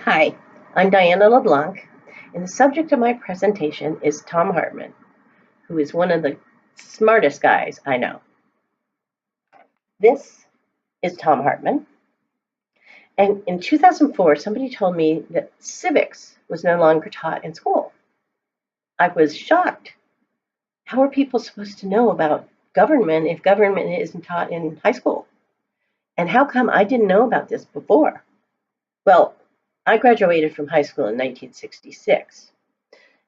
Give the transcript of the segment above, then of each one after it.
Hi, I'm Diana LeBlanc, and the subject of my presentation is Tom Hartman, who is one of the smartest guys I know. This is Tom Hartman, and in 2004, somebody told me that civics was no longer taught in school. I was shocked. How are people supposed to know about government if government isn't taught in high school? And how come I didn't know about this before? Well, I graduated from high school in 1966.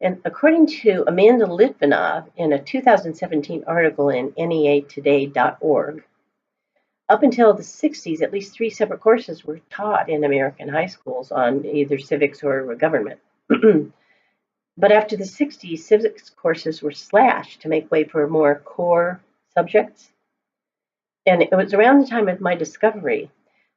And according to Amanda Litvinov in a 2017 article in neatoday.org, up until the 60s, at least 3 separate courses were taught in American high schools on either civics or government. But after the 60s, civics courses were slashed to make way for more core subjects. And it was around the time of my discovery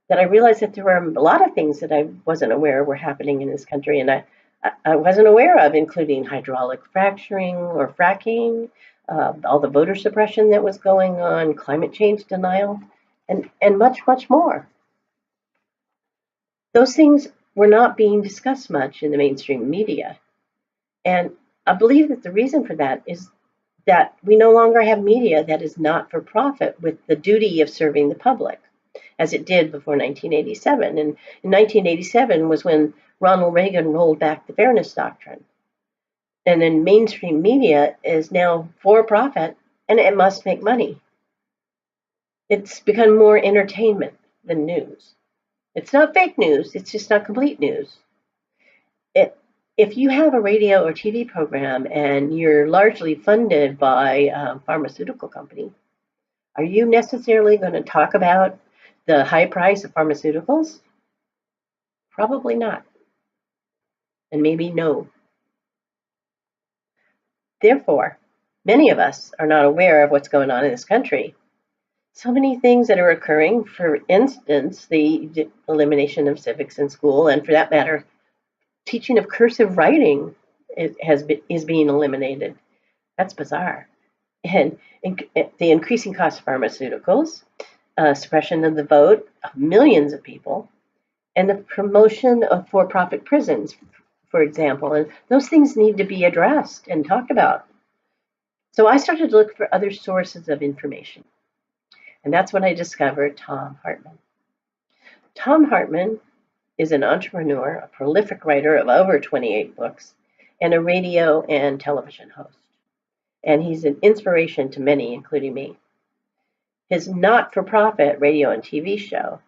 that I realized that there were a lot of things that I wasn't aware were happening in this country, and I wasn't aware of, including hydraulic fracturing or fracking, all the voter suppression that was going on, climate change denial, and much, much more. Those things were not being discussed much in the mainstream media. And I believe that the reason for that is that we no longer have media that is not for profit with the duty of serving the public, as it did before 1987. And in 1987 was when Ronald Reagan rolled back the Fairness Doctrine. And then mainstream media is now for profit and it must make money. It's become more entertainment than news. It's not fake news, it's just not complete news. If you have a radio or TV program and you're largely funded by a pharmaceutical company, are you necessarily going to talk about the high price of pharmaceuticals? Probably not. And maybe no. Therefore, many of us are not aware of what's going on in this country. So many things that are occurring, for instance, the elimination of civics in school, and for that matter, teaching of cursive writing is being eliminated. That's bizarre. And the increasing cost of pharmaceuticals, suppression of the vote of millions of people, and the promotion of for-profit prisons, for example. And those things need to be addressed and talked about. So I started to look for other sources of information. And that's when I discovered Tom Hartman. Tom Hartman is an entrepreneur, a prolific writer of over 28 books, and a radio and television host. And he's an inspiration to many, including me. His not-for-profit radio and TV show,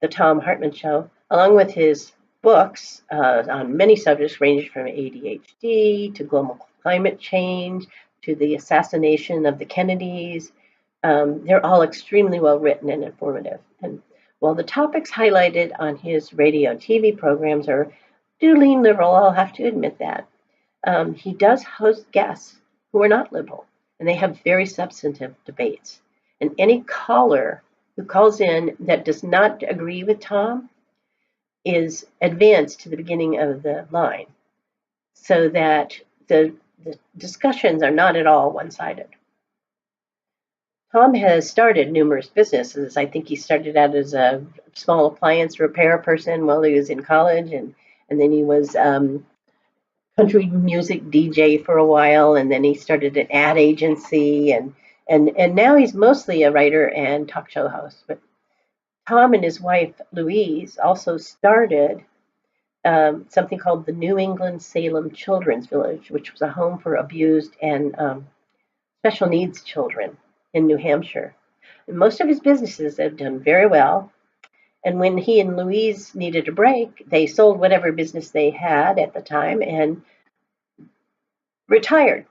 The Tom Hartman Show, along with his books on many subjects ranging from ADHD to global climate change to the assassination of the Kennedys, they're all extremely well written and informative. And while the topics highlighted on his radio and TV programs are do lean liberal, I'll have to admit that, he does host guests who are not liberal, and they have very substantive debates. And any caller who calls in that does not agree with Tom is advanced to the beginning of the line so that the discussions are not at all one-sided. Tom has started numerous businesses. I think he started out as a small appliance repair person while he was in college, and then he was country music DJ for a while, and then he started an ad agency, and now he's mostly a writer and talk show host. But Tom and his wife Louise also started something called the New England Salem Children's Village, which was a home for abused and special needs children in New Hampshire. And most of his businesses have done very well. And when he and Louise needed a break, they sold whatever business they had at the time and retired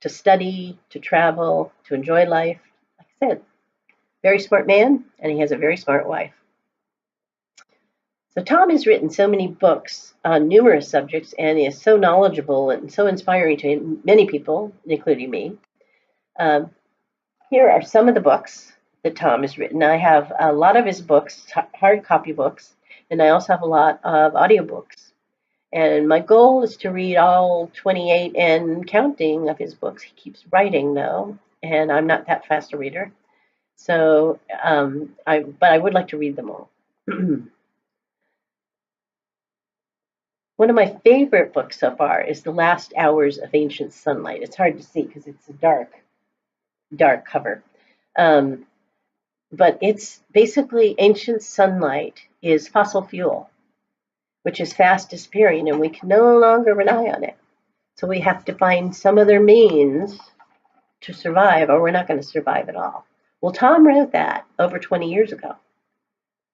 to study, to travel, to enjoy life. Like I said, very smart man, and he has a very smart wife. So Tom has written so many books on numerous subjects and is so knowledgeable and so inspiring to many people, including me. Here are some of the books that Tom has written. I have a lot of his books, hard copy books, and I also have a lot of audiobooks. And my goal is to read all 28 and counting of his books. He keeps writing, though, and I'm not that fast a reader. So, but I would like to read them all. One of my favorite books so far is The Last Hours of Ancient Sunlight. It's hard to see because it's a dark cover. Um, but it's basically ancient sunlight is fossil fuel, which is fast disappearing, and we can no longer rely on it. So we have to find some other means to survive, or we're not going to survive at all. Well, Tom wrote that over 20 years ago.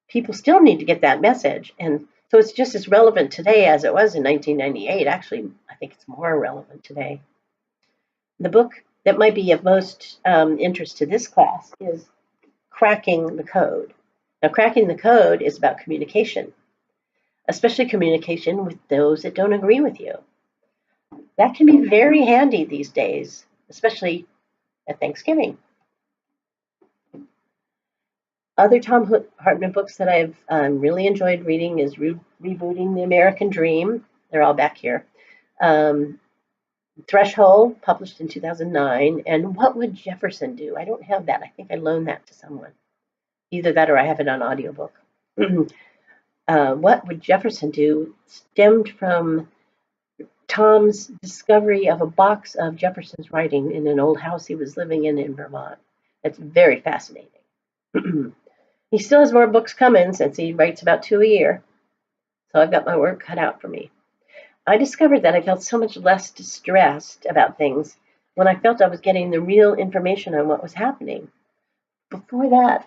People still need to get that message, and so it's just as relevant today as it was in 1998. Actually, I think it's more relevant today. The book that might be of most interest to this class is Cracking the Code. Now, cracking the code is about communication, especially communication with those that don't agree with you. That can be very handy these days, especially at Thanksgiving. Other Tom Hartman books that I've really enjoyed reading is Rebooting the American Dream. They're all back here. Threshold, published in 2009, and What Would Jefferson Do? I don't have that. I think I loaned that to someone. Either that or I have it on audiobook. What Would Jefferson Do stemmed from Tom's discovery of a box of Jefferson's writing in an old house he was living in Vermont. It's very fascinating. He still has more books coming since he writes about 2 a year. So I've got my work cut out for me. I discovered that I felt so much less distressed about things when I felt I was getting the real information on what was happening. Before that,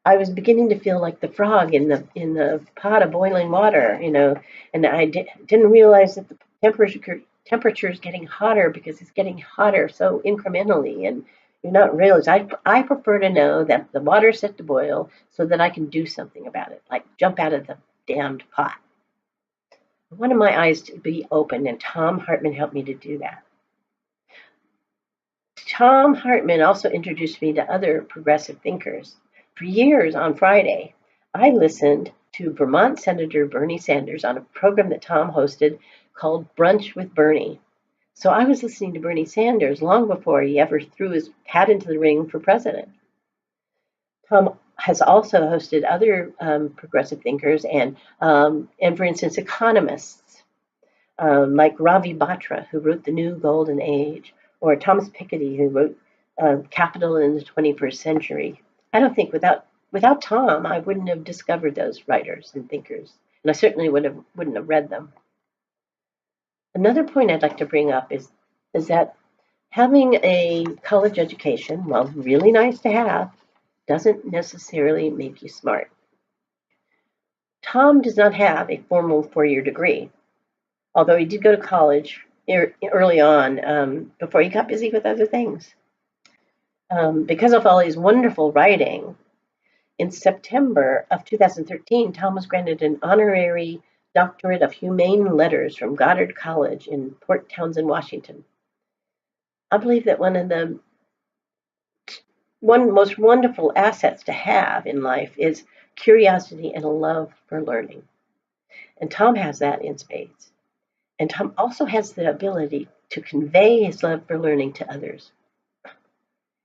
I was beginning to feel like the frog in the pot of boiling water, and I didn't realize that the temperature is getting hotter because it's getting hotter so incrementally, and you're not realizing. I prefer to know that the water's set to boil so that I can do something about it, like jump out of the damned pot. I wanted my eyes to be open, and Tom Hartman helped me to do that. Tom Hartman also introduced me to other progressive thinkers. For years on Friday, I listened to Vermont Senator Bernie Sanders on a program that Tom hosted called Brunch with Bernie. So I was listening to Bernie Sanders long before he ever threw his hat into the ring for president. Tom has also hosted other progressive thinkers and for instance, economists like Ravi Batra, who wrote The New Golden Age, or Thomas Piketty, who wrote Capital in the 21st Century. I don't think without Tom, I wouldn't have discovered those writers and thinkers, and I certainly wouldn't have read them. Another point I'd like to bring up is that having a college education, while really nice to have, doesn't necessarily make you smart. Tom does not have a formal 4-year degree, although he did go to college early on before he got busy with other things. Because of all his wonderful writing, in September of 2013, Tom was granted an honorary doctorate of humane letters from Goddard College in Port Townsend, Washington. I believe that one of the most wonderful assets to have in life is curiosity and a love for learning. And Tom has that in spades. And Tom also has the ability to convey his love for learning to others.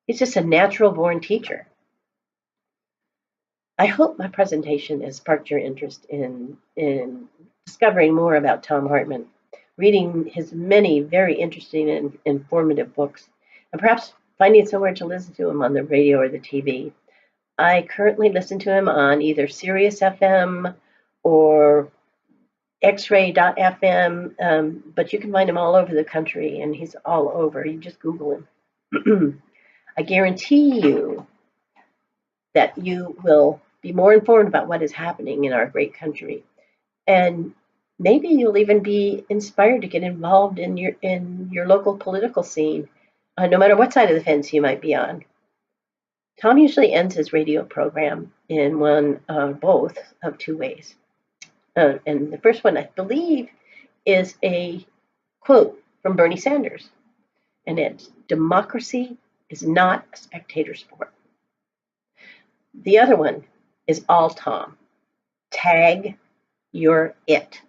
He's just a natural born teacher. I hope my presentation has sparked your interest in discovering more about Tom Hartman, reading his many very interesting and informative books, and perhaps finding somewhere to listen to him on the radio or the TV. I currently listen to him on either Sirius FM or X-ray.fm, but you can find him all over the country, and he's all over. You just Google him. I guarantee you that you will be more informed about what is happening in our great country, and maybe you'll even be inspired to get involved in your local political scene, no matter what side of the fence you might be on. Tom usually ends his radio program in both of two ways. And the first one, I believe, is a quote from Bernie Sanders, and it's, "Democracy is not a spectator sport." The other one is all Tom. Tag, you're it.